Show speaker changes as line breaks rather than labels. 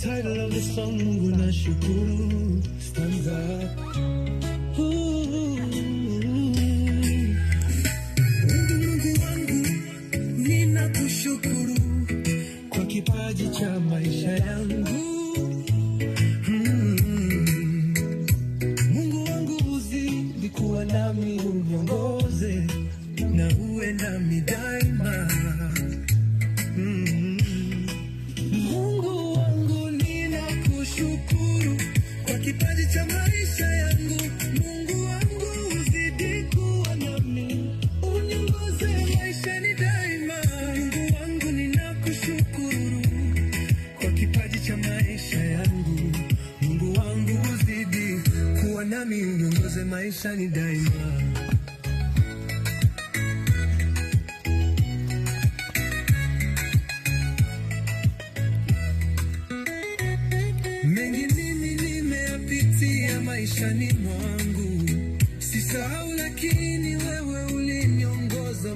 title of the song, Mungu nashukuru, stanza. Mungu wangu ninakushukuru kwa kipaji cha maisha yangu. Mungu wangu uzidi kuwa nami, uniongoze na uwe nami daima. Mungu wangu ninakushukuru kwa kipaji cha maisha yangu. Mungu wangu uzidi kuwa nami, uniongoze maishani daima. Mungu wangu ninakushukuru kwa kipaji cha maisha yangu. Mungu wangu uzidi kuwa nami, uniongoze maishani daima. Mengi mimi nimeyapitia maishani mwangu, sisahau lakini wewe uliniongoza.